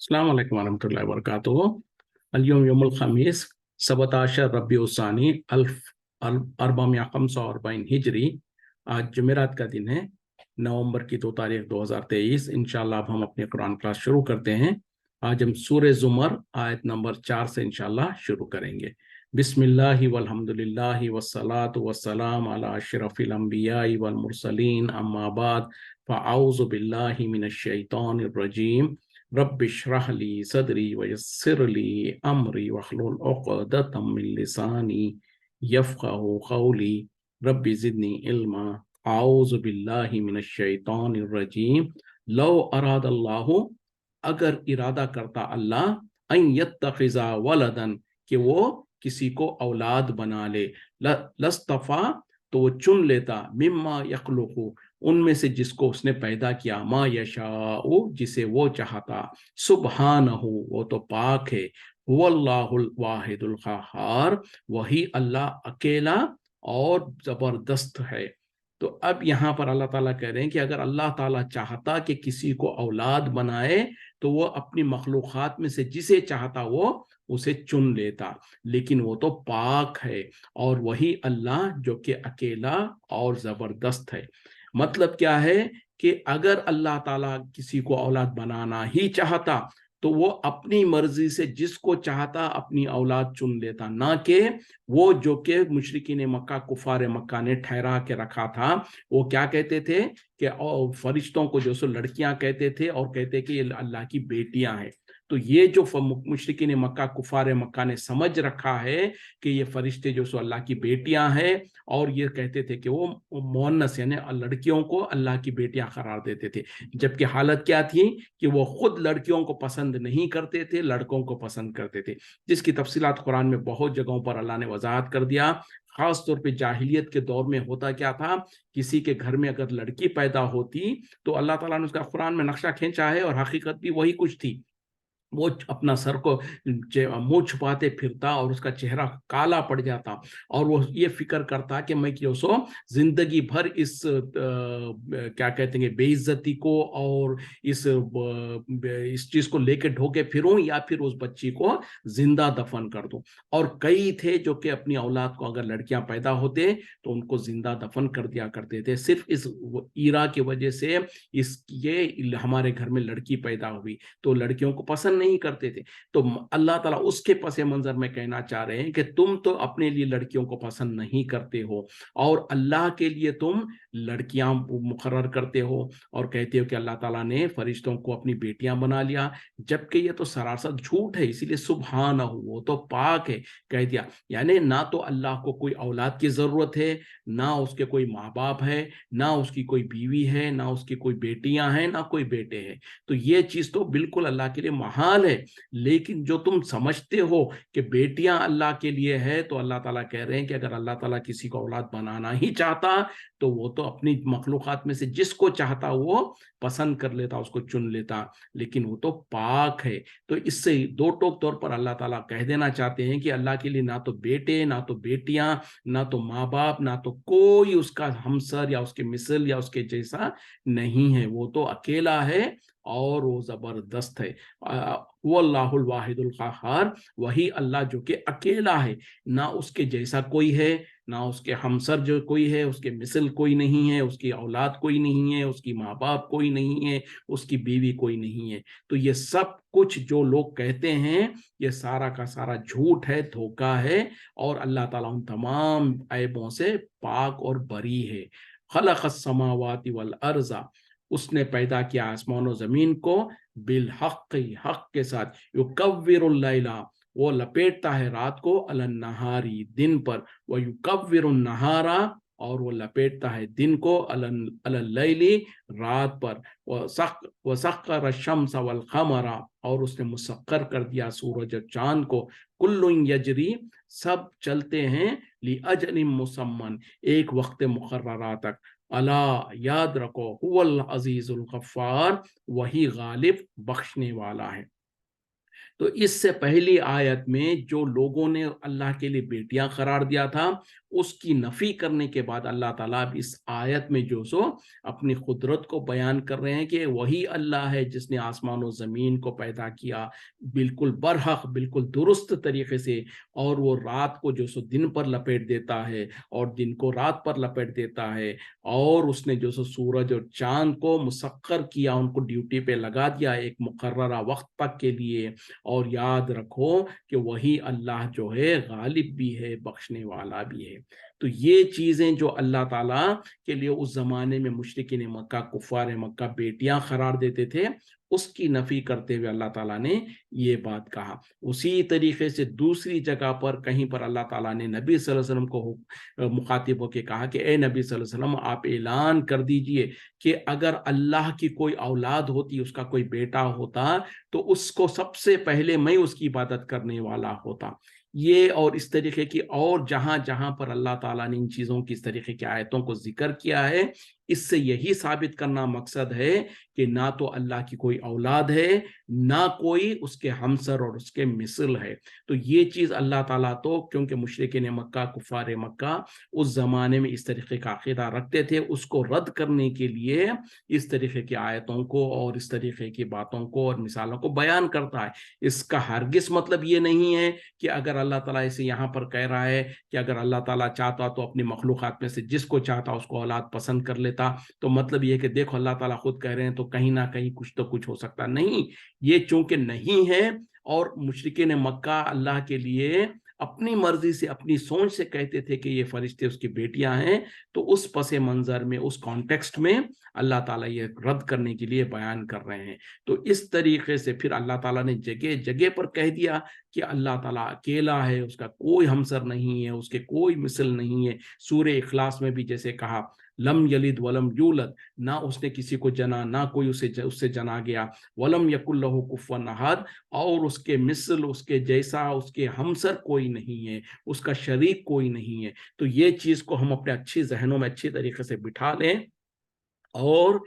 अस्सलाम वालेकुम वरहमतुल्लाहि वबरकातुहू। अल-यौम यौमुल खमीस 17 रबीउल सानी अल्फ अरबा खमसा अरबाइन हिजरी। आज जुमेरात का दिन है, नवंबर की 2 तारीख 2023। इंशाल्लाह अब हम अपनी कुरान क्लास शुरू करते हैं। आज हम सूरह ज़ुमर आयत नंबर 4 से इंशाल्लाह शुरू करेंगे। बिस्मिल्लाहि वल्हम्दुलिल्लाहि वस्सलातु वस्सलाम अला अशरफिल अंबियाई वल मुरसलीन अम्मा बाद फ़अऊज़ु बिल्लाहि मिनश शैतानिर रजीम। रब्बि इश्रह ली सदरी वयस्सिर ली अमरी वहलुल उक़दतम मिन लिसानी यफ़क़हू क़ौली रब्बि ज़िदनी इल्मा। आऊज़ु बिल्लाहि मिनश शैतानिर रजीम। लौ अरादल्लाहु, अगर इरादा करता अल्लाह, अन यत्तखिज़ा वलदन, कि वो किसी को औलाद बना ले, लस्तफ़ा, तो वो चुन लेता, मिम्मा यख़लुक़ु, उनमें से जिसको उसने पैदा किया, मा यशाउ, जिसे वो चाहता, सुब्हानहू, वो तो पाक है, हुवल्लाहुल वाहिदुल क़हार, वही अल्लाह अकेला और जबरदस्त है। तो अब यहाँ पर अल्लाह ताला कह रहे हैं कि अगर अल्लाह ताला चाहता कि किसी को औलाद बनाए तो वो अपनी मखलूक़ात में से जिसे चाहता वो उसे चुन लेता, लेकिन वो तो पाक है और वही अल्लाह जो कि अकेला और ज़बरदस्त है। मतलब क्या है कि अगर अल्लाह ताला किसी को औलाद बनाना ही चाहता तो वो अपनी मर्जी से जिसको चाहता अपनी औलाद चुन लेता, ना कि वो जो कि मुशरिकीन मक्का, कुफार मक्का ने ठहरा के रखा था। वो क्या कहते थे कि फरिश्तों को जो सो लड़कियां कहते थे और कहते कि ये अल्लाह की बेटियां हैं। तो ये जो मुशरिकीन मक्का, कुफार मक्का ने समझ रखा है कि ये फरिश्ते जो सो अल्लाह की बेटियां हैं, और ये कहते थे कि वो मुअन्नस यानी लड़कियों को अल्लाह की बेटियां करार देते थे, जबकि हालत क्या थी कि वो खुद लड़कियों को पसंद नहीं करते थे, लड़कों को पसंद करते थे, जिसकी तफसीलात कुरान में बहुत जगहों पर अल्लाह ने वजाहत कर दिया। खास तौर पे जाहिलियत के दौर में होता क्या था, किसी के घर में अगर लड़की पैदा होती तो अल्लाह ताला ने उसका कुरान में नक्शा खींचा है और हकीकत भी वही कुछ थी। वो अपना सर को मुंह छुपाते फिरता और उसका चेहरा काला पड़ जाता और वो ये फिक्र करता कि मैं जो सो जिंदगी भर क्या कहते हैं बेइज्जती को और इस चीज को लेके ढोके फिरूं या फिर उस बच्ची को जिंदा दफन कर दूं। और कई थे जो कि अपनी औलाद को अगर लड़कियां पैदा होते तो उनको जिंदा दफन कर दिया करते थे, सिर्फ इस ईरा की वजह से ये हमारे घर में लड़की पैदा हुई तो लड़कियों को पसंद नहीं करते थे। तो अल्लाह ताला उसके पसे मंजर में कहना चाह रहे हैं कि तुम तो अपने लिए लड़कियों को पसंद नहीं करते हो और अल्लाह के लिए तुम लड़कियां मुकर्रर करते हो और कहते हो कि अल्लाह ताला ने फरिश्तों को अपनी बेटियां बना लिया, जबकि ये तो सरासर झूठ है। इसीलिए सुभान, वो तो पाक है, कह दिया। यानी ना तो अल्लाह को कोई औलाद की जरूरत है, ना उसके कोई माँ बाप है, ना उसकी कोई बीवी है, ना उसकी कोई बेटियां हैं, ना कोई बेटे हैं। तो ये चीज तो बिल्कुल अल्लाह के लिए महाल है। लेकिन जो तुम समझते हो कि बेटियां अल्लाह के लिए है, तो अल्लाह ताला कह रहे हैं कि अगर अल्लाह ताला किसी को औलाद बनाना ही चाहता तो वो तो अपनी मखलूकात में से जिसको चाहता वो पसंद कर लेता, उसको चुन लेता, लेकिन वो तो पाक है। तो इससे दो टोक तौर पर अल्लाह ताला कह देना चाहते हैं कि अल्लाह के लिए ना तो बेटे, ना तो बेटियां, ना तो माँ बाप, ना तो कोई उसका हमसर या उसके मिसल या उसके जैसा नहीं है। वो तो अकेला है और वो जबरदस्त है। वो अल्लाहुल वाहिदुल क़हार, वही अल्लाह जो कि अकेला है, ना उसके जैसा कोई है, ना उसके हमसर जो कोई है, उसके मिसल कोई नहीं है, उसकी औलाद कोई नहीं है, उसकी माँ बाप कोई नहीं है, उसकी बीवी कोई नहीं है। तो ये सब कुछ जो लोग कहते हैं ये सारा का सारा झूठ है, धोखा है, और अल्लाह ताला उन तमाम ऐबों से पाक और बरी है। खलक़स समावाति वल अर्ज़ा, उसने पैदा किया आसमान और जमीन को, बिल हक, हक के साथ, युकव्विरुल लैला, वो लपेटता है रात को, अलन नहारी, दिन पर, वो युकव्विरुन नहारा, और वो लपेटता है दिन को, अलन लैली, रात पर, वो सख्खर शम्स वल क़मरा, और उसने मुसक्कर कर दिया सूरज और चांद को, कुल्लुन यजरी, सब चलते हैं, ली अजलिम मुसम्मन, एक वक्त मुकर्ररा तक, अला, याद रखो, हुवल अजीजुल गफ्फार, वही गालिब बख्शने वाला है। तो इससे पहली आयत में जो लोगों ने अल्लाह के लिए बेटियां करार दिया था اس کی نفی کرنے کے بعد اللہ تعالیٰ اب اس آیت میں جو سو اپنی قدرت کو بیان کر رہے ہیں کہ وہی اللہ ہے جس نے آسمان و زمین کو پیدا کیا بالکل برحق، بالکل درست طریقے سے، اور وہ رات کو جو سو دن پر لپیٹ دیتا ہے اور دن کو رات پر لپیٹ دیتا ہے، اور اس نے جو سو سورج اور چاند کو مسخر کیا، ان کو ڈیوٹی پہ لگا دیا ایک مقررہ وقت تک کے لیے۔ اور یاد رکھو کہ وہی اللہ جو ہے غالب بھی ہے، بخشنے والا بھی ہے۔ تو یہ چیزیں جو اللہ تعالیٰ کے لیے اس زمانے میں مشرکین مکہ، کفار مکہ بیٹیاں قرار دیتے تھے، اس کی نفی کرتے ہوئے اللہ تعالیٰ نے یہ بات کہا۔ اسی طریقے سے دوسری جگہ پر کہیں پر اللہ تعالیٰ نے نبی صلی اللہ علیہ وسلم کو مخاطب ہو کے کہا کہ اے نبی صلی اللہ علیہ وسلم، آپ اعلان کر دیجئے کہ اگر اللہ کی کوئی اولاد ہوتی، اس کا کوئی بیٹا ہوتا، تو اس کو سب سے پہلے میں اس کی عبادت کرنے والا ہوتا۔ یہ اور اس طریقے کی اور جہاں جہاں پر اللہ تعالیٰ نے ان چیزوں کی اس طریقے کی آیتوں کو ذکر کیا ہے، اس سے یہی ثابت کرنا مقصد ہے کہ نہ تو اللہ کی کوئی اولاد ہے، نہ کوئی اس کے ہمسر اور اس کے مثل ہے۔ تو یہ چیز اللہ تعالیٰ تو کیونکہ مشرکین مکہ، کفار مکہ اس زمانے میں اس طریقے کا عقیدہ رکھتے تھے، اس کو رد کرنے کے لیے اس طریقے کی آیتوں کو اور اس طریقے کی باتوں کو اور مثالوں کو بیان کرتا ہے۔ اس کا ہرگز مطلب یہ نہیں ہے کہ اگر اللہ تعالیٰ اسے یہاں پر کہہ رہا ہے کہ اگر اللہ تعالیٰ چاہتا تو اپنی مخلوقات میں سے جس کو چاہتا اس کو اولاد پسند کر لیتا، تو مطلب یہ کہ دیکھو اللہ تعالیٰ خود کہہ رہے ہیں تو کہیں نہ کہیں کچھ تو کچھ ہو سکتا نہیں۔ یہ چونکہ نہیں ہے، اور مشرکین مکہ اللہ کے لیے اپنی مرضی سے، اپنی سوچ سے کہتے تھے کہ یہ فرشتے اس کی بیٹیاں ہیں، تو اس پس منظر میں، اس کانٹیکسٹ میں اللہ تعالیٰ یہ رد کرنے کے لیے بیان کر رہے ہیں۔ تو اس طریقے سے پھر اللہ تعالیٰ نے جگہ جگہ پر کہہ دیا کہ اللہ تعالیٰ اکیلا ہے، اس کا کوئی ہمسر نہیں ہے، اس کے کوئی مثل نہیں ہے۔ سورہ اخلاص میں بھی جیسے کہا لم یلد ولم یولد، نہ اس نے کسی کو جنا، نہ کوئی اس سے جنا گیا، ولم یکن لہ کفوا احد، اور اس کے مثل، اس کے جیسا، اس کے ہمسر کوئی نہیں ہے، اس کا شریک کوئی نہیں ہے۔ تو یہ چیز کو ہم اپنے اچھی ذہنوں میں اچھی طریقے سے بٹھا لیں۔ اور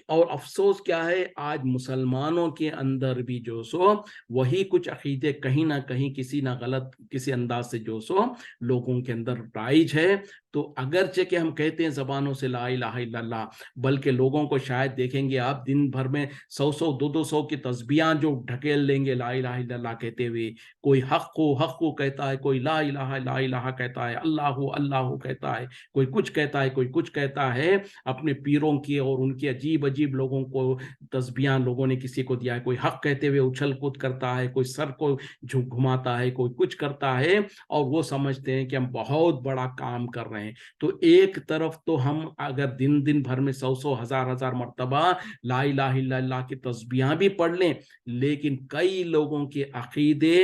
افسوس کیا ہے، آج مسلمانوں کے اندر بھی جو سو وہی کچھ عقیدے کہیں نہ کہیں کسی نہ غلط کسی انداز سے جو سو لوگوں کے اندر رائج ہے۔ تو اگرچہ کہ ہم کہتے ہیں زبانوں سے لا الہ الا اللہ، بلکہ لوگوں کو شاید دیکھیں گے آپ دن بھر میں 100 کی تسبیحاں جو ڈھکیل لیں گے لا الہ الا اللہ کہتے ہوئے، کوئی حق کو کہتا ہے، کوئی لا الہ کہتا ہے، اللہ کہتا ہے، کوئی کچھ کہتا ہے، کوئی کچھ کہتا ہے، اپنے پیروں کی اور ان کی عجیب لوگوں کو تسبیحاں لوگوں نے کسی کو دیا ہے، کوئی حق کہتے ہوئے اچھل کود کرتا ہے، کوئی سر کو گھماتا ہے، کوئی کچھ کرتا ہے، اور وہ سمجھتے ہیں کہ ہم بہت بڑا کام کر رہے ہیں۔ تو ایک طرف تو ہم اگر دن بھر میں 100 ہزار مرتبہ لا الہ الا اللہ کی تسبیحاں بھی پڑھ لیں، لیکن کئی لوگوں کے عقیدے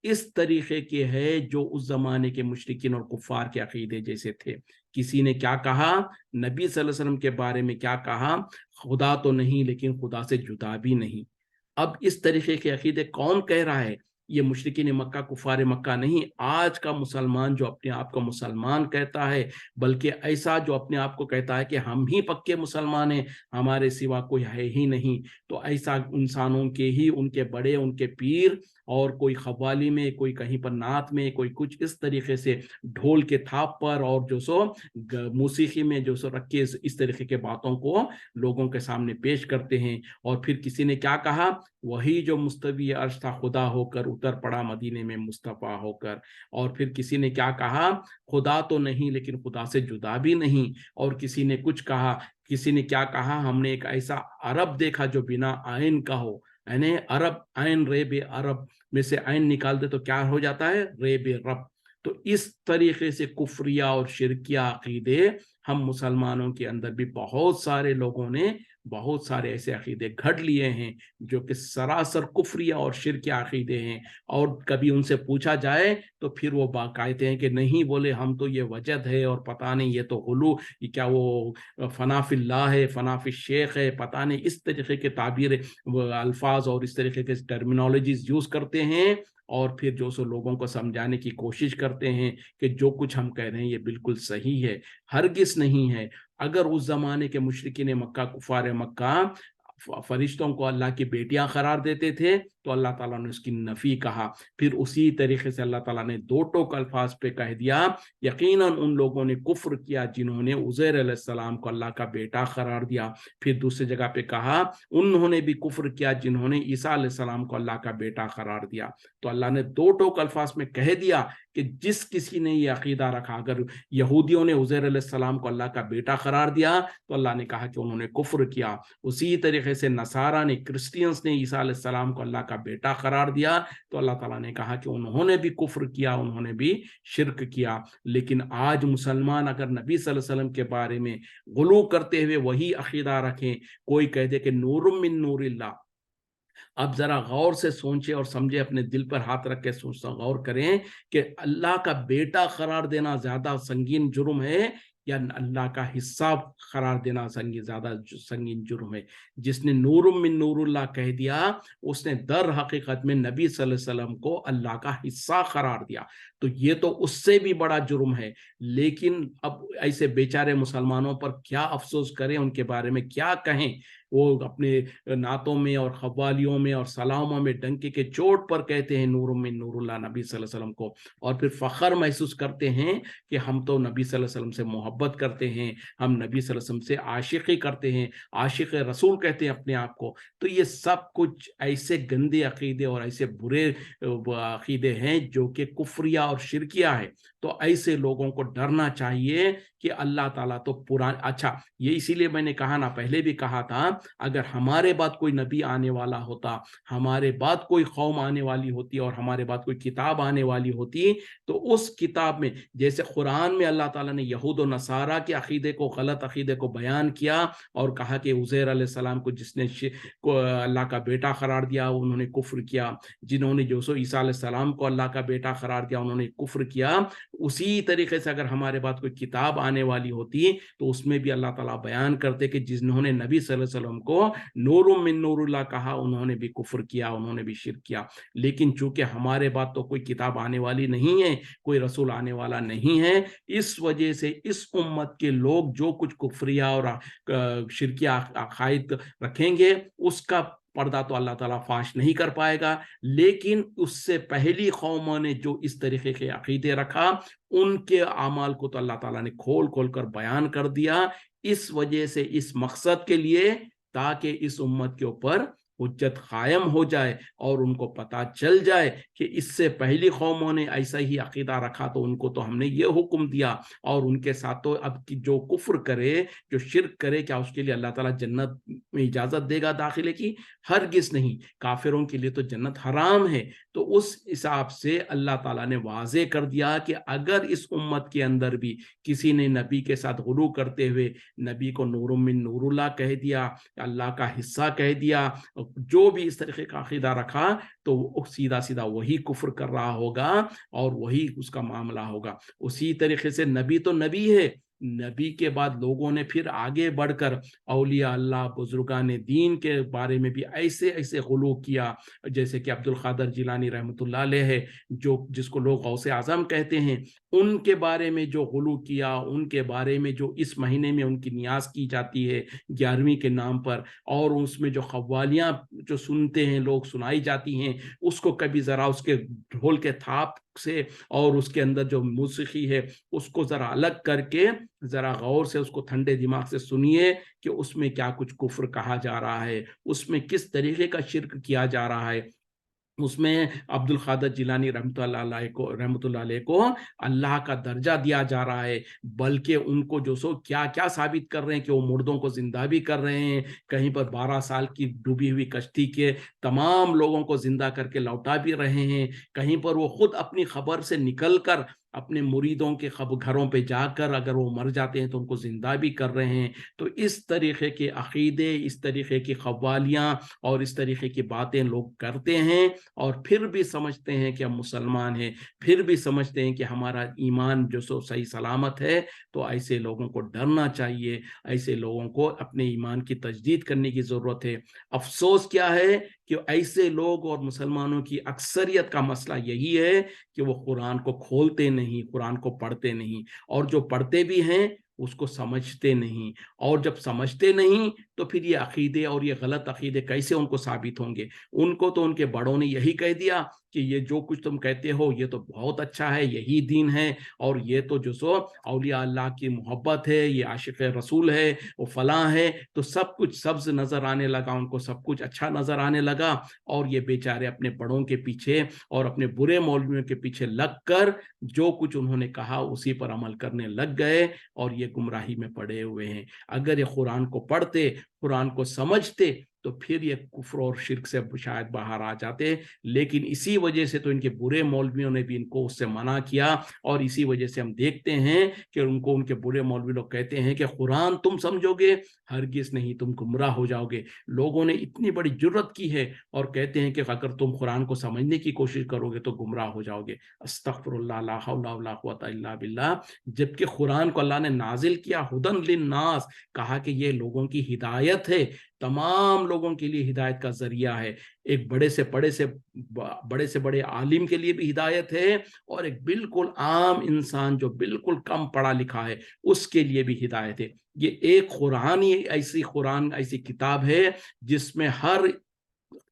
اس طریقے کے ہے جو اس زمانے کے مشرکین اور کفار کے عقیدے جیسے تھے۔ کسی نے کیا کہا نبی صلی اللہ علیہ وسلم کے بارے میں، کیا کہا، خدا تو نہیں لیکن خدا سے جدا بھی نہیں۔ اب اس طریقے کے عقیدے کون کہہ رہا ہے؟ یہ مشرکین مکہ، کفار مکہ نہیں، آج کا مسلمان جو اپنے آپ کو مسلمان کہتا ہے، بلکہ ایسا جو اپنے آپ کو کہتا ہے کہ ہم ہی پکے مسلمان ہیں، ہمارے سوا کوئی ہے ہی نہیں۔ تو ایسا انسانوں کے ہی ان کے بڑے، ان کے پیر، اور کوئی قوالی میں، کوئی کہیں پر نعت میں، کوئی کچھ اس طریقے سے ڈھول کے تھاپ پر اور جو سو موسیقی میں جو سو رکھ کے اس طریقے کے باتوں کو لوگوں کے سامنے پیش کرتے ہیں۔ اور پھر کسی نے کیا کہا، وہی جو مستوی عرش تھا خدا ہو کر اتر پڑا مدینے میں مصطفیٰ ہو کر۔ اور پھر کسی نے کیا کہا، خدا تو نہیں لیکن خدا سے جدا بھی نہیں۔ اور کسی نے کچھ کہا، کسی نے کیا کہا، ہم نے ایک ایسا عرب دیکھا جو بنا عین کا ہو، یعنی عرب، عین ریب عرب میں سے عین نکال دے تو کیا ہو جاتا ہے، ریب رب۔ تو اس طریقے سے کفریہ اور شرکیہ عقیدے ہم مسلمانوں کے اندر بھی بہت سارے لوگوں نے بہت سارے ایسے عقیدے گھڑ لیے ہیں جو کہ سراسر کفریہ اور شرکیہ عقیدے ہیں۔ اور کبھی ان سے پوچھا جائے تو پھر وہ کہتے ہیں کہ نہیں، بولے ہم تو یہ وجد ہے، اور پتہ نہیں یہ تو غلو، یہ کیا وہ فنا فی اللہ ہے، فنا فی الشیخ ہے، پتہ نہیں، اس طریقے کے تعبیر الفاظ اور اس طریقے کے ٹرمینالوجیز یوز کرتے ہیں، اور پھر جو سو لوگوں کو سمجھانے کی کوشش کرتے ہیں کہ جو کچھ ہم کہہ رہے ہیں یہ بالکل صحیح ہے۔ ہرگز نہیں ہے۔ اگر اس زمانے کے مشرکین مکہ، کفار مکہ फरिश्तों को अल्लाह की बेटियां करार देते थे तो अल्लाह ताला ने उसकी नफी कहा। फिर उसी तरीके से अल्लाह ताला ने दो टोक अल्फाज पे कह दिया, यकीनन उन लोगों ने कुफ्र किया जिन्होंने उज़ैर अलैहिस्सलाम को अल्लाह का बेटा करार दिया। फिर दूसरी जगह पे कहा उन्होंने भी कुफ्र किया जिन्होंने ईसा अलैहिस्सलाम को अल्लाह का बेटा करार दिया। तो अल्लाह ने दो टोक अल्फाज में कह दिया कि जिस किसी ने ये अकीदा रखा, अगर यहूदियों ने उज़ैर अलैहिस्सलाम को अल्लाह का बेटा करार दिया तो अल्लाह ने कहा कि उन्होंने कुफ्र किया। उसी तरीके से नसारा ने, क्रिश्चियंस ने ईसा अलैहिस्सलाम को अल्लाह का बेटा करार दिया तो अल्लाह ताला ने कहा कि उन्होंने भी कुफ्र किया, उन्होंने भी शिर्क किया। लेकिन आज मुसलमान अगर नबी सल्लल्लाहु अलैहि वसल्लम के बारे में गुलू करते हुए वही अकीदा रखें, कोई कह दे कि नूरुम मिन नूरिल्लाह, अब जरा गौर से सोचें और समझे, अपने दिल पर हाथ रख के सोचता गौर करें कि अल्लाह का बेटा करार देना ज्यादा संगीन जुर्म है या अल्लाह का हिस्सा करार देना ज्यादा संगीन जुर्म है। जिसने नूरुम मिन नूरुल्लाह कह दिया उसने दर हकीकत में नबी सल्लल्लाहु अलैहि वसल्लम को अल्लाह का हिस्सा करार दिया, तो ये तो उससे भी बड़ा जुर्म है। लेकिन अब ऐसे बेचारे मुसलमानों पर क्या अफसोस करें, उनके बारे में क्या कहें। वो अपने नातों में और खवालियों में और सलामों में डंके के चोट पर कहते हैं नूरुम मिन नूरुल्लाह नबी सल्लल्लाहु अलैहि वसल्लम को, और फिर फख्र महसूस करते हैं कि हम तो नबी सल्लल्लाहु अलैहि वसल्लम से मोहब्बत करते हैं, हम नबी सल्लल्लाहु अलैहि वसल्लम से आशिकी करते हैं, आशिक रसूल कहते हैं अपने आप को। तो ये सब कुछ ऐसे गंदे अकीदे और ऐसे बुरे अकीदे हैं जो कि कुफ्रिया और शिरकिया है। तो ऐसे लोगों को डरना चाहिए कि अल्लाह ताला तो अच्छा, ये इसीलिए मैंने कहा ना, पहले भी कहा था, अगर हमारे बाद कोई नबी आने वाला होता, हमारे बाद कोई कौम आने वाली होती और हमारे बाद कोई किताब आने वाली होती, तो उस किताब में जैसे कुरान में अल्लाह ताला ने यहूद और नसारा के अकीदे को, गलत अकीदे को बयान किया और कहा कि उज़ैर अलैहिस्सलाम को जिसने को अल्लाह का बेटा करार दिया उन्होंने कुफ्र किया, जिन्होंने जो सो ईसा अलैहिस्सलाम को अल्लाह का बेटा करार दिया उन्होंने कुफ्र किया, उसी तरीके से अगर हमारे बाद कोई किताब आने वाली होती तो उसमें भी अल्लाह ताला बयान करते कि जिन्होंने नबी सल्लल्लाहु अलैहि वसल्लम को नूरुम मिन नूरुल्लाह कहा उन्होंने भी कुफ्र किया, उन्होंने भी शिर्क किया। लेकिन चूंकि हमारे बाद तो कोई किताब आने वाली नहीं है, कोई रसूल आने वाला नहीं है, इस वजह से इस उम्मत के लोग जो कुछ कुफ्रिया और शिरकिया अकायद रखेंगे उसका पर्दा तो अल्लाह ताला फाश नहीं कर पाएगा। लेकिन उससे पहली कौमों ने जो इस तरीके के अकीदे रखा उनके आमाल को तो अल्लाह ताला ने खोल खोल कर बयान कर दिया, इस वजह से, इस मकसद के लिए ताकि इस उम्मत के ऊपर हुज्जत कायम हो जाए और उनको पता चल जाए कि इससे पहली कौमों ने ऐसा ही अकीदा रखा तो उनको तो हमने ये हुक्म दिया, और उनके साथ तो अब जो कुफ्र करे, जो शिर्क करे, क्या उसके लिए अल्लाह ताला जन्नत में इजाजत देगा दाखिले की? हरगिज नहीं, काफिरों के लिए तो जन्नत हराम है। तो उस हिसाब से अल्लाह ताला ने वाजे कर दिया कि अगर इस उम्मत के अंदर भी किसी ने नबी के साथ गुलू करते हुए नबी को नूरुम मिन नूरुल्लाह कह दिया, अल्लाह का हिस्सा कह दिया, जो भी इस तरीके का अकीदा रखा, तो वो सीधा सीधा वही कुफ्र कर रहा होगा और वही उसका मामला होगा। उसी तरीके से नबी तो नबी है, नबी के बाद लोगों ने फिर आगे बढ़कर औलिया अल्लाह, बुजुर्गान दीन के बारे में भी ऐसे ऐसे गुलू किया, जैसे कि अब्दुल कादर जिलानी रहमतुल्लाह अलैह है, जो जिसको लोग गौसे आजम कहते हैं, उनके बारे में जो गुलू किया, उनके बारे में जो इस महीने में उनकी नियाज की जाती है 11वीं के नाम पर, और उसमें जो खव्वालियाँ जो सुनते हैं लोग, सुनाई जाती हैं, उसको कभी ज़रा उसके ढोल के थाप से और उसके अंदर जो मौसीकी है उसको ज़रा अलग करके ज़रा गौर से उसको ठंडे दिमाग से सुनिए कि उसमें क्या कुछ कुफ्र कहा जा रहा है, उसमें किस तरीके का शिर्क किया जा रहा है। उसमें अब्दुल कादर जिलानी रहमतुल्लाह अलैह को अल्लाह का दर्जा दिया जा रहा है, बल्कि उनको जो सो क्या क्या साबित कर रहे हैं कि वो मुर्दों को जिंदा भी कर रहे हैं, कहीं पर 12 साल की डूबी हुई कश्ती के तमाम लोगों को जिंदा करके लौटा भी रहे हैं, कहीं पर वो खुद अपनी खबर से निकलकर अपने मुरीदों के घरों पे जाकर अगर वो मर जाते हैं तो उनको जिंदा भी कर रहे हैं। तो इस तरीके के अकीदे, इस तरीके की खव्वालियाँ और इस तरीके की बातें लोग करते हैं और फिर भी समझते हैं कि हम मुसलमान हैं, फिर भी समझते हैं कि हमारा ईमान जो सो सही सलामत है। तो ऐसे लोगों को डरना चाहिए, ऐसे लोगों को अपने ईमान की तजदीद करने की ज़रूरत है। अफसोस क्या है कि ऐसे लोग और मुसलमानों की अक्सरियत का मसला यही है कि वो कुरान को खोलते नहीं, कुरान को पढ़ते नहीं, और जो पढ़ते भी हैं उसको समझते नहीं, और जब समझते नहीं تو پھر یہ عقیدے اور یہ غلط عقیدے کیسے ان کو ثابت ہوں گے؟ ان کو تو ان کے بڑوں نے یہی کہہ دیا کہ یہ جو کچھ تم کہتے ہو یہ تو بہت اچھا ہے، یہی دین ہے، اور یہ تو جو سو اولیاء اللہ کی محبت ہے، یہ عاشق رسول ہے، وہ فلاں ہے، تو سب کچھ سبز نظر آنے لگا، ان کو سب کچھ اچھا نظر آنے لگا، اور یہ بیچارے اپنے بڑوں کے پیچھے اور اپنے برے مولویوں کے پیچھے لگ کر جو کچھ انہوں نے کہا اسی پر عمل کرنے لگ گئے، اور یہ گمراہی میں پڑے ہوئے ہیں۔ اگر یہ قرآن کو پڑھتے، قرآن کو سمجھتے، تو پھر یہ کفر اور شرک سے شاید باہر آ جاتے، لیکن اسی وجہ سے تو ان کے برے مولویوں نے بھی ان کو اس سے منع کیا، اور اسی وجہ سے ہم دیکھتے ہیں کہ ان کو ان کے برے مولوی لوگ کہتے ہیں کہ قرآن تم سمجھو گے، ہرگز نہیں، تم گمراہ ہو جاؤ گے۔ لوگوں نے اتنی بڑی جرت کی ہے اور کہتے ہیں کہ اگر تم قرآن کو سمجھنے کی کوشش کرو گے تو گمراہ ہو جاؤ گے۔ استغفر اللہ، لا حول ولا قوۃ الا باللہ۔ جبکہ قرآن کو اللہ نے نازل کیا ہدن للناس، کہا کہ یہ لوگوں کی ہدایت ہے، تمام لوگوں کے لیے ہدایت کا ذریعہ ہے، ایک بڑے سے بڑے عالم کے لیے بھی ہدایت ہے، اور ایک بالکل عام انسان جو بالکل کم پڑھا لکھا ہے اس کے لیے بھی ہدایت ہے۔ یہ ایک قرآن ایسی کتاب ہے جس میں ہر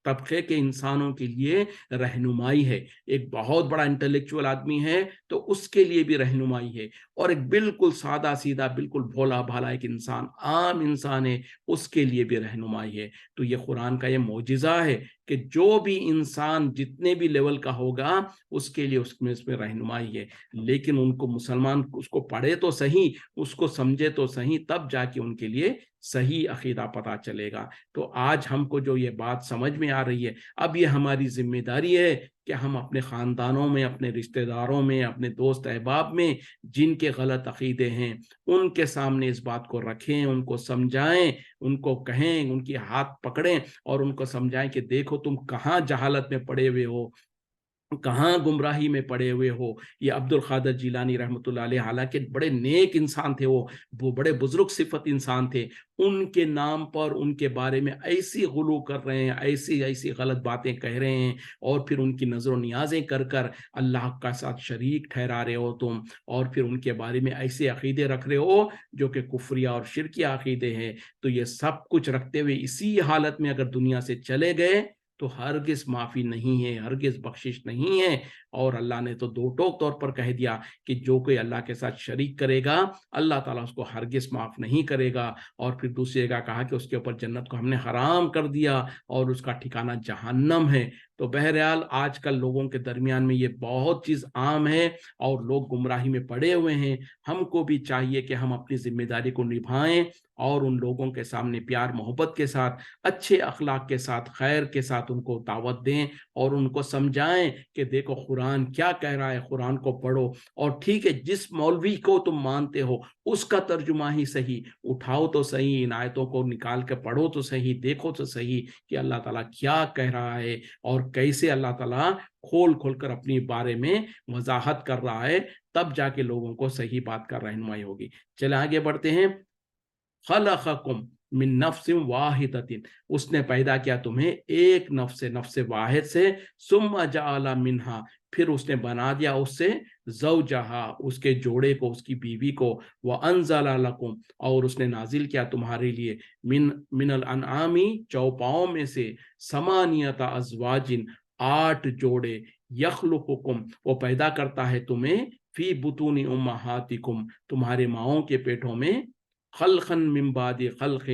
طبقے کے انسانوں کے لیے رہنمائی ہے۔ ایک بہت بڑا انٹلیکچوئل آدمی ہے تو اس کے لیے بھی رہنمائی ہے، اور ایک بالکل سادہ سیدھا بالکل بھولا بھالا ایک انسان، عام انسان ہے، اس کے لیے بھی رہنمائی ہے۔ تو یہ قرآن کا یہ معجزہ ہے کہ جو بھی انسان جتنے بھی لیول کا ہوگا اس کے لیے اس میں رہنمائی ہے، لیکن ان کو مسلمان اس کو پڑھے تو صحیح، اس کو سمجھے تو صحیح، تب جا کے ان کے لیے صحیح عقیدہ پتہ چلے گا۔ تو آج ہم کو جو یہ بات سمجھ میں آ رہی ہے، اب یہ ہماری ذمہ داری ہے کہ ہم اپنے خاندانوں میں، اپنے رشتہ داروں میں، اپنے دوست احباب میں جن کے غلط عقیدے ہیں ان کے سامنے اس بات کو رکھیں، ان کو سمجھائیں، ان کو کہیں، ان کی ہاتھ پکڑیں اور ان کو سمجھائیں کہ دیکھو تم کہاں جہالت میں پڑے ہوئے ہو، کہاں گمراہی میں پڑے ہوئے ہو۔ یہ عبد القادر جیلانی رحمۃ اللہ علیہ، حالانکہ بڑے نیک انسان تھے، وہ بڑے بزرگ صفت انسان تھے، ان کے نام پر ان کے بارے میں ایسی غلو کر رہے ہیں، ایسی غلط باتیں کہہ رہے ہیں، اور پھر ان کی نظر و نیازیں کر اللہ کا ساتھ شریک ٹھہرا رہے ہو تم، اور پھر ان کے بارے میں ایسے عقیدے رکھ رہے ہو جو کہ کفریہ اور شرکیہ عقیدے ہیں۔ تو یہ سب کچھ رکھتے ہوئے اسی حالت میں اگر دنیا سے چلے گئے تو ہرگز معافی نہیں ہے، ہرگز بخشش نہیں ہے۔ اور اللہ نے تو دو ٹوک طور پر کہہ دیا کہ جو کوئی اللہ کے ساتھ شریک کرے گا اللہ تعالیٰ اس کو ہرگز معاف نہیں کرے گا، اور پھر دوسری جگہ کہا کہ اس کے اوپر جنت کو ہم نے حرام کر دیا اور اس کا ٹھکانہ جہنم ہے۔ تو بہرحال آج کل لوگوں کے درمیان میں یہ بہت چیز عام ہے اور لوگ گمراہی میں پڑے ہوئے ہیں۔ ہم کو بھی چاہیے کہ ہم اپنی ذمہ داری کو نبھائیں اور ان لوگوں کے سامنے پیار محبت کے ساتھ، اچھے اخلاق کے ساتھ، خیر کے ساتھ ان کو دعوت دیں اور ان کو سمجھائیں کہ دیکھو قرآن کیا کہہ رہا ہے، قرآن کو پڑھو، اور ٹھیک ہے جس مولوی کو تم مانتے ہو اس کا ترجمہ ہی صحیح اٹھاؤ تو صحیح، ان آیتوں کو نکال کے پڑھو تو صحیح، دیکھو تو صحیح کہ اللہ تعالیٰ کیا کہہ رہا ہے اور کیسے اللہ تعالیٰ کھول کر اپنی بارے میں وضاحت کر رہا ہے، تب جا کے لوگوں کو صحیح بات کا رہنمائی ہوگی۔ چلے آگے بڑھتے ہیں۔ خلقکم من نفس واحدۃ، اس نے پیدا کیا تمہیں ایک نفس واحد سے، ثم جعل منہا، پھر اس نے بنا دیا اس سے زوجہا، اس کے جوڑے کو، اس کی بیوی کو، وانزل لکم، اور اس نے نازل کیا تمہارے لیے، من الانعام، چوپاؤں میں سے، ثمانیۃ ازواج، 8 جوڑے، یخلقکم، وہ پیدا کرتا ہے تمہیں، فی بطون امہاتکم، تمہارے ماؤں کے پیٹوں میں، خلقن من بعد خلق،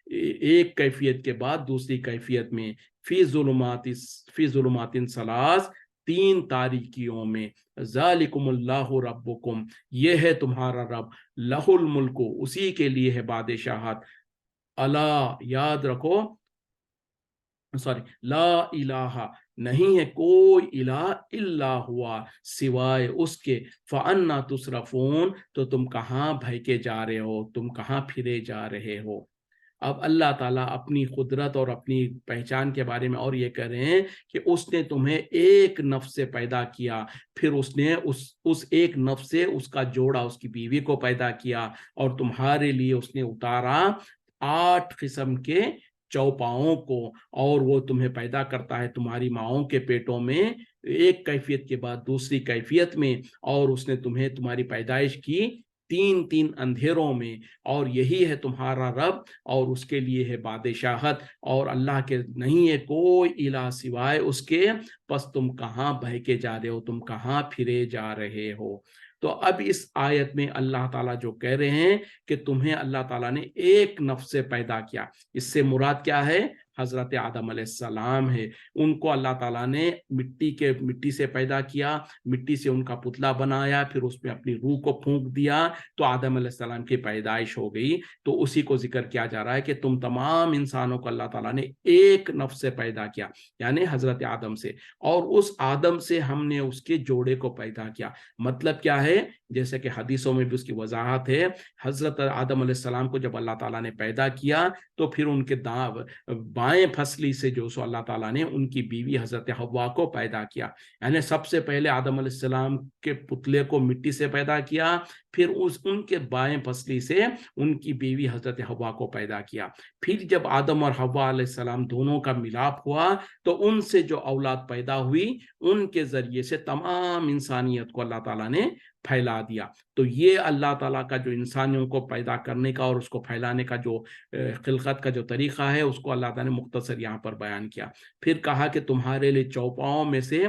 ایک کیفیت کے بعد دوسری کیفیت میں، فی ظلمات ثلاث، 3 تاریکیوں میں، ذالکم اللہ ربکم، یہ ہے تمہارا رب، لہ الملک، اسی کے لیے ہے بادشاہت، الا، یاد رکھو، لا الہ، نہیں ہے کوئی الہ الا ہوا، سوائے اس کے، فَأَنَّا تُصْرَفُونَ، تو تم کہاں بھیگے جا رہے ہو، تم کہاں پھرے جا رہے ہو۔ اب اللہ تعالیٰ اپنی قدرت اور اپنی پہچان کے بارے میں اور یہ کہہ رہے ہیں کہ اس نے تمہیں ایک نفس سے پیدا کیا، پھر اس نے اس ایک نفس سے اس کا جوڑا، اس کی بیوی کو پیدا کیا، اور تمہارے لیے اس نے اتارا 8 قسم کے چوپاؤں کو، اور وہ تمہیں پیدا کرتا ہے تمہاری ماؤں کے پیٹوں میں، ایک کیفیت کے بعد دوسری کیفیت میں، اور اس نے تمہیں تمہاری پیدائش کی तीन तीन अंधेरों में, और यही है तुम्हारा रब और उसके लिए है बादशाहत, और अल्लाह के नहीं है कोई इलाह सिवाय उसके, बस तुम कहाँ बह के जा रहे हो, तुम कहाँ फिरे जा रहे हो। तो अब इस आयत में अल्लाह ताला जो कह रहे हैं कि तुम्हें अल्लाह ताला ने एक नफ्स से पैदा किया, इससे मुराद क्या है, हजरत आदम अलैहिस्सलाम है। उनको अल्लाह ताला ने मिट्टी से पैदा किया, मिट्टी से उनका पुतला बनाया, फिर उसमें अपनी रूह को फूंक दिया, तो आदम अलैहिस्सलाम की पैदाइश हो गई। तो उसी को जिक्र किया जा रहा है कि तुम तमाम इंसानों को अल्लाह ताला ने एक नफ्स से पैदा किया, यानी हजरत आदम से, और उस आदम से हमने उसके जोड़े को पैदा किया। मतलब क्या है, जैसे कि हदीसों में भी उसकी वजाहत है, हजरत आदम अलैहिस्सलाम को जब अल्लाह ताला ने पैदा किया तो फिर उनके बाएं फसली से जो सो अल्लाह ताला ने उनकी बीवी हजरत हव्वा को पैदा किया। यानी सबसे पहले आदम अलैहिस्सलाम के पुतले को मिट्टी से पैदा किया, फिर उनके बाएं फसली से उनकी बीवी हजरत हव्वा को पैदा किया। फिर जब आदम और हव्वा अलैहिस्सलाम दोनों का मिलाप हुआ तो उनसे जो औलाद पैदा हुई, उनके जरिए से तमाम इंसानियत को अल्लाह ताला ने फैला दिया। तो ये अल्लाह ताला का जो इंसानियों को पैदा करने का और उसको फैलाने का जो खिलकत का जो तरीका है, उसको अल्लाह ताला ने मुख्तसर यहाँ पर बयान किया। फिर कहा कि तुम्हारे लिए चौपाओं में से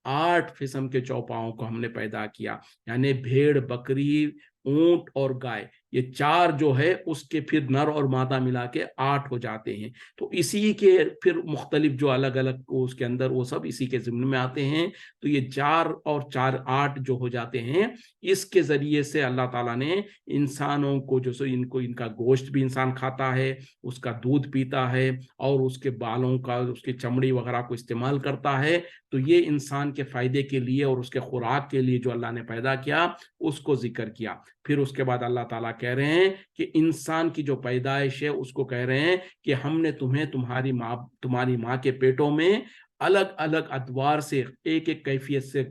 8 किस्म के चौपाओं को हमने पैदा किया, यानी भेड़, बकरी, ऊंट और गाय, ये 4 जो है उसके फिर नर और मादा मिला के 8 हो जाते हैं। तो इसी के फिर मुख्तलिफ जो अलग अलग उसके अंदर वो सब इसी के ज़िम्मे में आते हैं। तो ये 4 और 4 8 जो हो जाते हैं, इसके जरिए से अल्लाह ताला ने इंसानों को जो सो इनको इनका गोश्त भी इंसान खाता है, उसका दूध पीता है, और उसके बालों का, उसकी चमड़ी वगैरह को इस्तेमाल करता है। तो ये इंसान के फायदे के लिए और उसके खुराक के लिए जो अल्लाह ने पैदा किया, उसको जिक्र किया। फिर उसके बाद अल्लाह ताला कह रहे हैं कि इंसान की जो पैदाइश है उसको कह रहे हैं कि हमने तुम्हें तुम्हारी माँ के पेटों में अलग अलग अदवार से एक एक कैफियत से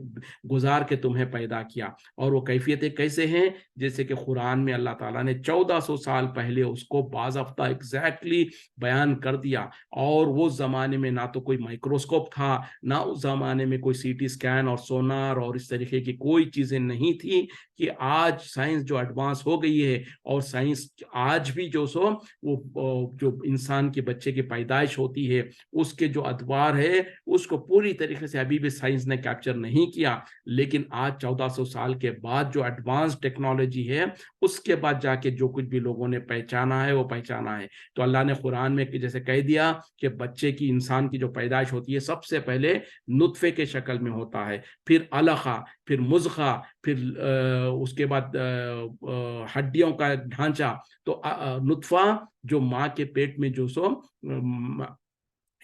गुजार के तुम्हें पैदा किया। और वो कैफियतें कैसे हैं, जैसे कि कुरान में अल्लाह ताला ने 1400 साल पहले उसको बाज़ाब्ता एग्जैक्टली बयान कर दिया। और वो ज़माने में ना तो कोई माइक्रोस्कोप था, ना उस ज़माने में कोई सीटी स्कैन और सोनार और इस तरीके की कोई चीज़ें नहीं थी कि आज साइंस जो एडवांस हो गई है, और साइंस आज भी जो सो वो जो इंसान के बच्चे की पैदाइश होती है उसके जो अदवार है उसको पूरी तरीके से अभी भी साइंस ने कैप्चर नहीं किया। लेकिन आज 1400 साल के बाद जो एडवांस टेक्नोलॉजी है, उसके बाद जाके जो कुछ भी लोगों ने पहचाना है वो पहचाना है। तो अल्लाह ने कुरान में जैसे कह दिया कि बच्चे की, इंसान की जो पैदाइश होती है सबसे पहले नुत्फे के शक्ल में होता है, फिर अलका, फिर मुज़ग़ा, फिर उसके बाद हड्डियों का ढांचा। तो नुत्फा जो माँ के पेट में जो सो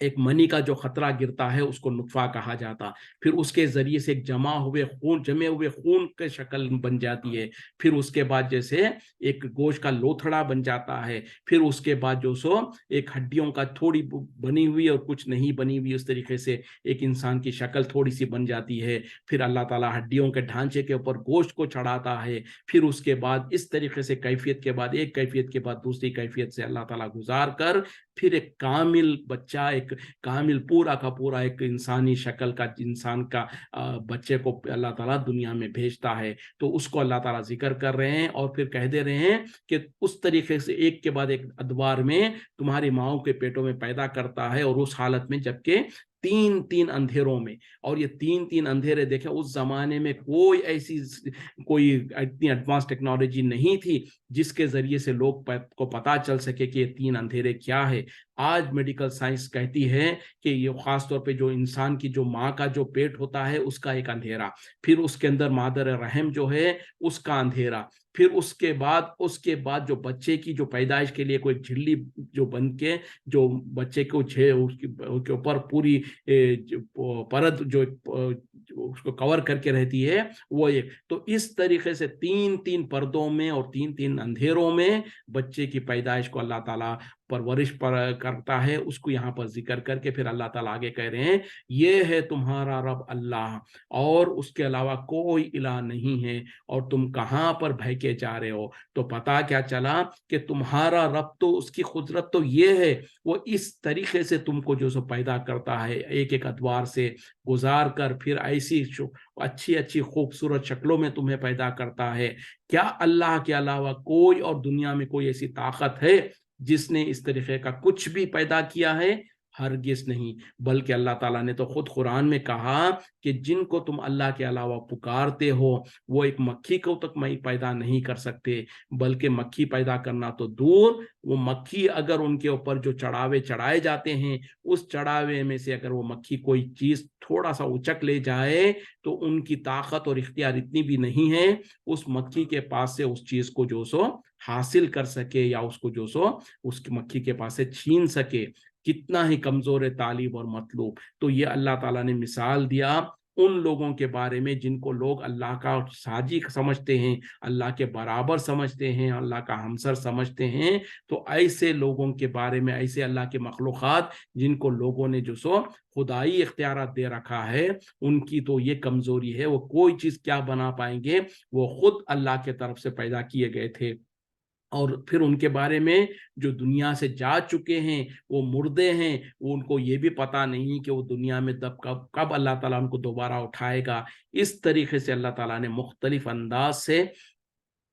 एक मनी का जो खतरा गिरता है उसको नुत्फा कहा जाता। फिर उसके जरिए से एक जमे हुए खून के शक्ल बन जाती है। फिर उसके बाद जैसे एक गोश्त का लोथड़ा बन जाता है। फिर उसके बाद जो सो एक हड्डियों का थोड़ी बनी हुई और कुछ नहीं बनी हुई, उस तरीके से एक इंसान की शक्ल थोड़ी सी बन जाती है। फिर अल्लाह ताला हड्डियों के ढांचे के ऊपर गोश्त को चढ़ाता है। फिर उसके बाद इस तरीके से कैफियत के बाद एक कैफियत के बाद दूसरी कैफियत से अल्लाह ताला गुजार कर फिर एक कामिल बच्चा, एक कामिल पूरा का पूरा एक इंसानी शक्ल का इंसान का बच्चे को अल्लाह ताला दुनिया में भेजता है। तो उसको अल्लाह ताला जिक्र कर रहे हैं और फिर कह दे रहे हैं कि उस तरीके से एक के बाद एक अदवार में तुम्हारी माओं के पेटों में पैदा करता है, और उस हालत में जबकि 3 अंधेरों में। और ये 3 अंधेरे देखें, उस जमाने में कोई इतनी एडवांस टेक्नोलॉजी नहीं थी जिसके जरिए से लोग को पता चल सके कि ये 3 अंधेरे क्या है। आज मेडिकल साइंस कहती है कि ये खास तौर पे जो इंसान की जो माँ का जो पेट होता है उसका एक अंधेरा, फिर उसके अंदर मादर रहम जो है उसका अंधेरा, फिर उसके बाद जो बच्चे की जो पैदाइश के लिए कोई झिल्ली जो बन के जो बच्चे को उसके ऊपर पूरी परत जो उसको कवर करके रहती है वो एक। तो इस तरीके से 3 पर्दों में और 3 अंधेरों में बच्चे की पैदाइश को अल्लाह ताला परवरिश पर करता है, उसको यहाँ पर जिक्र करके फिर अल्लाह ताला आगे कह रहे हैं, ये है तुम्हारा रब अल्लाह और उसके अलावा कोई इलाह नहीं है, और तुम कहाँ पर भयके जा रहे हो। तो पता क्या चला कि तुम्हारा रब तो, उसकी कुदरत तो ये है, वो इस तरीके से तुमको जो सो पैदा करता है, एक एक अदवार से गुजार कर फिर ऐसी अच्छी अच्छी खूबसूरत शक्लों में तुम्हें पैदा करता है। क्या अल्लाह के अलावा कोई और दुनिया में कोई ऐसी ताकत है जिसने इस तरीके का कुछ भी पैदा किया है? हरगिज नहीं। बल्कि अल्लाह ताला ने तो खुद कुरान में कहा कि जिनको तुम अल्लाह के अलावा पुकारते हो वो एक मक्खी को तक मैं पैदा नहीं कर सकते, बल्कि मक्खी पैदा करना तो दूर, वो मक्खी अगर उनके ऊपर जो चढ़ावे चढ़ाए जाते हैं, उस चढ़ावे में से अगर वो मक्खी कोई चीज थोड़ा सा उचक ले जाए तो उनकी ताकत और इख्तियार इतनी भी नहीं है उस मक्खी के पास से उस चीज को जो सो हासिल कर सके, या उसको जो सो उसकी मक्खी के पास से छीन सके। कितना ही कमजोर है तालीब और मतलूब। तो ये अल्लाह ताला ने मिसाल दिया उन लोगों के बारे में जिनको लोग अल्लाह का साजी समझते हैं, अल्लाह के बराबर समझते हैं, अल्लाह का हमसर समझते हैं। तो ऐसे लोगों के बारे में, ऐसे अल्लाह के मखलूक़ात जिनको लोगों ने जो सो खुदाई इख्तियारात दे रखा है, उनकी तो ये कमजोरी है, वो कोई चीज क्या बना पाएंगे, वो खुद अल्लाह के तरफ से पैदा किए गए थे। और फिर उनके बारे में जो दुनिया से जा चुके हैं, वो मुर्दे हैं, वो उनको ये भी पता नहीं कि वो दुनिया में कब अल्लाह ताला उनको दोबारा उठाएगा। इस तरीके से अल्लाह ताला ने मुख्तलिफ अंदाज से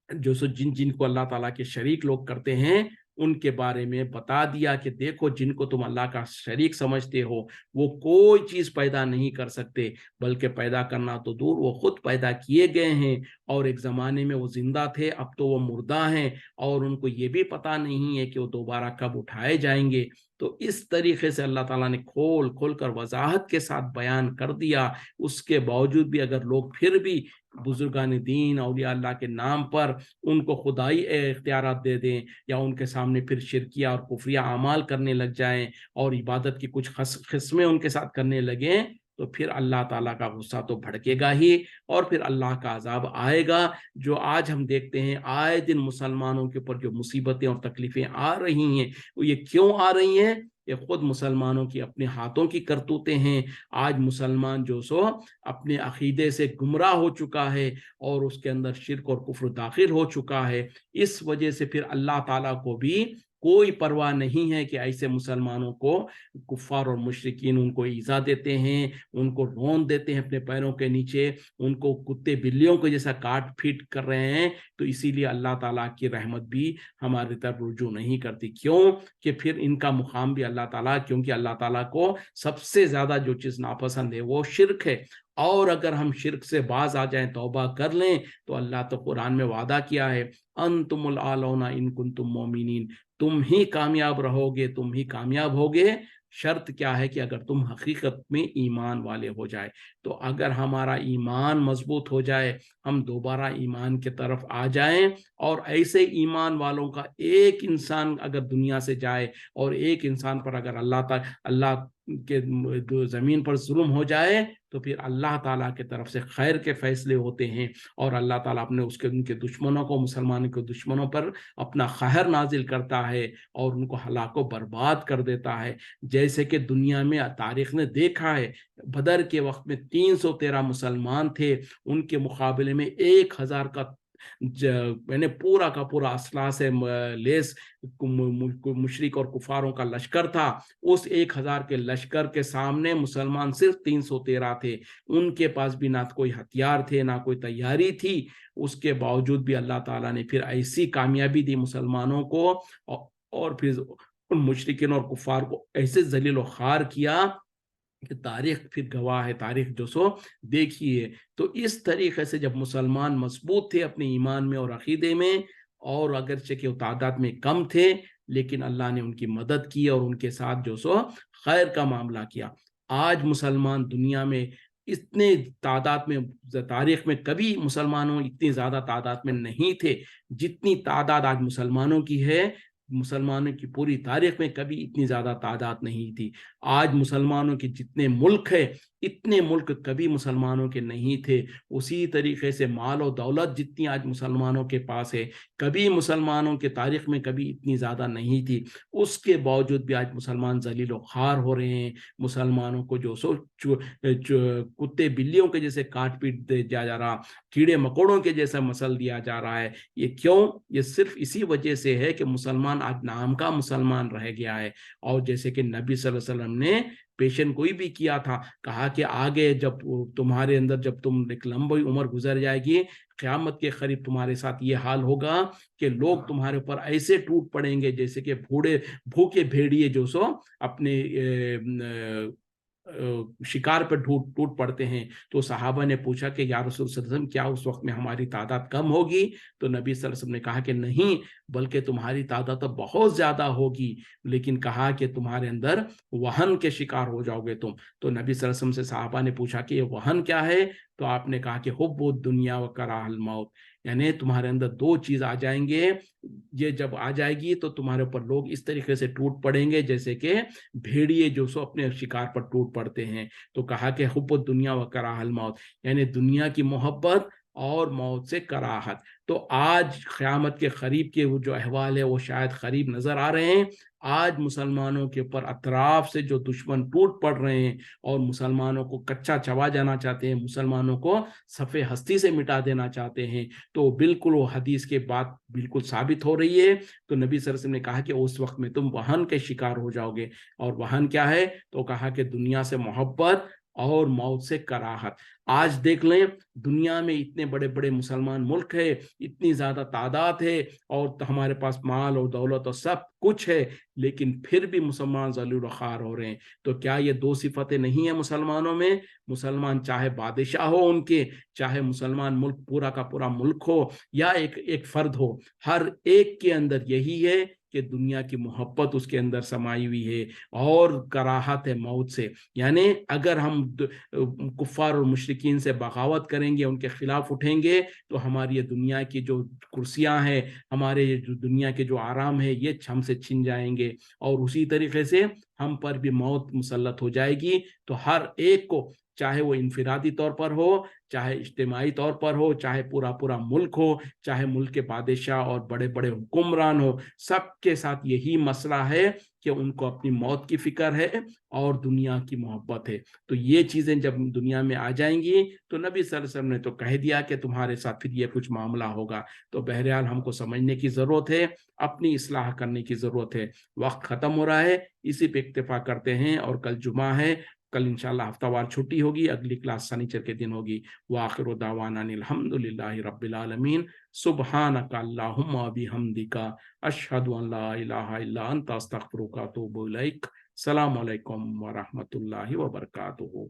जो सो जिनको अल्लाह ताला के शरीक लोग करते हैं उनके बारे में बता दिया कि देखो जिनको तुम अल्लाह का शरीक समझते हो वो कोई चीज पैदा नहीं कर सकते, बल्कि पैदा करना तो दूर वो खुद पैदा किए गए हैं, और एक जमाने में वो जिंदा थे, अब तो वो मुर्दा हैं, और उनको ये भी पता नहीं है कि वो दोबारा कब उठाए जाएंगे। तो इस तरीके से अल्लाह ताला ने खोल खोल कर वजाहत के साथ बयान कर दिया। उसके बावजूद भी अगर लोग फिर भी बुजुर्गान दीन औलिया अल्लाह के नाम पर उनको खुदाई इख्तियारात दे दें, या उनके सामने फिर शिरकिया और कुफरिया अमाल करने लग जाएं, और इबादत की कुछ किस्में उनके साथ करने लगें, तो फिर अल्लाह ताला का गुस्सा तो भड़केगा ही, और फिर अल्लाह का अजाब आएगा। जो आज हम देखते हैं आए दिन मुसलमानों के ऊपर जो मुसीबतें और तकलीफें आ रही हैं, वो ये क्यों आ रही हैं? ये खुद मुसलमानों की अपने हाथों की करतूतें हैं। आज मुसलमान जो सो अपने अकीदे से गुमराह हो चुका है, और उसके अंदर शिर्क और कुफ्र दाखिल हो चुका है। इस वजह से फिर अल्लाह ताला को भी कोई परवाह नहीं है कि ऐसे मुसलमानों को कुफ्फार और मुशरिकीन उनको ईजा देते हैं, उनको रौंद देते हैं अपने पैरों के नीचे, उनको कुत्ते बिल्लियों को जैसा काट पीट कर रहे हैं। तो इसीलिए अल्लाह ताला की रहमत भी हमारी तरफ रुजू नहीं करती। क्यों? कि फिर इनका मुकाम भी अल्लाह ताला, क्योंकि अल्लाह ताला को सबसे ज्यादा जो चीज नापसंद है वो शिर्क है। और अगर हम शिर्क से बाज आ जाएं, तौबा कर लें, तो अल्लाह तो कुरान में वादा किया है, अंतुमुल आलौना इन कुंतुम मोमिनीन, तुम ही कामयाब रहोगे, तुम ही कामयाब होगे। शर्त क्या है? कि अगर तुम हकीकत में ईमान वाले हो जाए। तो अगर हमारा ईमान मजबूत हो जाए, हम दोबारा ईमान की तरफ आ जाएं, और ऐसे ईमान वालों का एक इंसान अगर दुनिया से जाए, और एक इंसान पर अगर अल्लाह के जमीन पर जुल्म हो जाए, तो फिर अल्लाह ताला की तरफ से खैर के फैसले होते हैं, और अल्लाह ताला अपने उनके दुश्मनों को, मुसलमानों के दुश्मनों पर अपना कहर नाजिल करता है, और उनको हलाको बर्बाद कर देता है। जैसे कि दुनिया में तारीख ने देखा है, बदर के वक्त में 313 मुसलमान थे, उनके मुकाबले में 1000 का मैंने पूरा का पूरा असला से लेस मुशरिक और कुफारों का लश्कर था। उस 1000 के लश्कर के सामने मुसलमान सिर्फ 313 थे। उनके पास भी ना कोई हथियार थे, ना कोई तैयारी थी। उसके बावजूद भी अल्लाह ताला ने फिर ऐसी कामयाबी दी मुसलमानों को, और फिर उन मुशरिकीन और कुफार को ऐसे जलील और खार किया कि तारीख फिर गवाह है, तारीख जो सो देखिए। तो इस तरीके से जब मुसलमान मजबूत थे अपने ईमान में और अकीदे में, और अगरचे के तादाद में कम थे, लेकिन अल्लाह ने उनकी मदद की और उनके साथ जो सो खैर का मामला किया। आज मुसलमान दुनिया में इतने तादाद में, तारीख में कभी मुसलमानों इतनी ज्यादा तादाद में नहीं थे जितनी तादाद आज मुसलमानों की है। मुसलमानों की पूरी तारीख में कभी इतनी ज़्यादा तादाद नहीं थी। आज मुसलमानों के जितने मुल्क है, इतने मुल्क कभी मुसलमानों के नहीं थे। उसी तरीके से माल और दौलत जितनी आज मुसलमानों के पास है, कभी मुसलमानों के तारीख में कभी इतनी ज़्यादा नहीं थी। उसके बावजूद भी आज मुसलमान जलील ख्वार हो रहे हैं। मुसलमानों को जो सो कुत्ते बिल्लियों के जैसे काट पीट दिया जा रहा, कीड़े मकोड़ों के जैसा मसल दिया जा रहा है। ये क्यों? ये सिर्फ इसी वजह से है कि मुसलमान आज नाम का मुसलमान रह गया है। और जैसे कि नबी सल्लल्लाहु अलैहि वसल्लम ने पेशन कोई भी किया था, कहा कि आगे जब तुम्हारे अंदर जब तुम एक लंबी उम्र गुजर जाएगी, क़यामत के करीब तुम्हारे साथ ये हाल होगा कि लोग तुम्हारे ऊपर ऐसे टूट पड़ेंगे जैसे कि भूखे भेड़िए जो सो अपने शिकार पर टूट पड़ते हैं। तो सहाबा ने पूछा कि या रसूल सल्लल्लाहु अलैहि वसल्लम, क्या उस वक्त में हमारी तादाद कम होगी? तो नबी सल्लल्लाहु अलैहि वसल्लम ने कहा कि नहीं, बल्कि तुम्हारी तादाद तो बहुत ज्यादा होगी, लेकिन कहा कि तुम्हारे अंदर वहन के शिकार हो जाओगे तुम। तो नबी सल्लल्लाहु अलैहि वसल्लम से सहाबा ने पूछा कि ये वहन क्या है? तो आपने कहा कि हुब्बुद दुनिया व कराहल मौत, यानी तुम्हारे अंदर दो चीज आ जाएंगे। ये जब आ जाएगी तो तुम्हारे ऊपर लोग इस तरीके से टूट पड़ेंगे जैसे कि भेड़िए जो सो अपने शिकार पर टूट पड़ते हैं। तो कहा कि हुब्बुद दुनिया व कराहल मौत, यानी दुनिया की मोहब्बत और मौत से कराहत। तो आज क़यामत के करीब के वो जो अहवाल है वो शायद करीब नजर आ रहे हैं। आज मुसलमानों के ऊपर अतराफ से जो दुश्मन टूट पड़ रहे हैं और मुसलमानों को कच्चा चबा जाना चाहते हैं, मुसलमानों को सफ़े हस्ती से मिटा देना चाहते हैं, तो बिल्कुल वो हदीस के बात बिल्कुल साबित हो रही है। तो नबी सल्लल्लाहु अलैहि वसल्लम ने कहा कि उस वक्त में तुम वहन के शिकार हो जाओगे। और वहन क्या है? तो कहा कि दुनिया से मोहब्बत और मौत से कराहत। आज देख लें, दुनिया में इतने बड़े बड़े मुसलमान मुल्क है, इतनी ज्यादा तादाद है, और तो हमारे पास माल और दौलत और सब कुछ है, लेकिन फिर भी मुसलमान ज़लील ख्वार हो रहे हैं। तो क्या ये दो सिफतें नहीं है मुसलमानों में? मुसलमान चाहे बादशाह हो उनके, चाहे मुसलमान मुल्क पूरा का पूरा मुल्क हो, या एक एक फर्द हो, हर एक के अंदर यही है कि दुनिया की मोहब्बत उसके अंदर समाई हुई है और कराहत है मौत से। यानी अगर हम कुफ्फार और मुशरिकीन से बगावत करेंगे, उनके खिलाफ उठेंगे, तो हमारी ये दुनिया की जो कुर्सियां हैं, हमारे ये जो दुनिया के जो आराम है, ये हमसे छिन जाएंगे। और उसी तरीके से हम पर भी मौत मुसल्लत हो जाएगी। तो हर एक को, चाहे वो इनफिरादी तौर पर हो, चाहे इज्तिमाई तौर पर हो, चाहे पूरा पूरा मुल्क हो, चाहे मुल्क के बादशाह और बड़े बड़े हुक्मरान हो, सबके साथ यही मसला है कि उनको अपनी मौत की फिक्र है और दुनिया की मोहब्बत है। तो ये चीजें जब दुनिया में आ जाएंगी, तो नबी सल्लल्लाहु अलैहि वसल्लम ने तो कह दिया कि तुम्हारे साथ फिर ये कुछ मामला होगा। तो बहरहाल हमको समझने की जरूरत है, अपनी इस्लाह करने की जरूरत है। वक्त खत्म हो रहा है, इसी पे इक्तिफा करते हैं। और कल जुमा है, कल इंशाल्लाह हफ्तावार छुट्टी होगी, अगली क्लास शनिचर के दिन होगी। वाखिरु दावाना अल्हम्दुलिल्लाहि रब्बिल आलमीन। सुब्हानका अल्लाहुम्मा बिहम्दिका अशहदु अन ला इलाहा इल्ला अंता अस्तगफिरुका व अतूबु इलैक। अस्सलामु अलैकुम व रहमतुल्लाहि व बरकातुहू।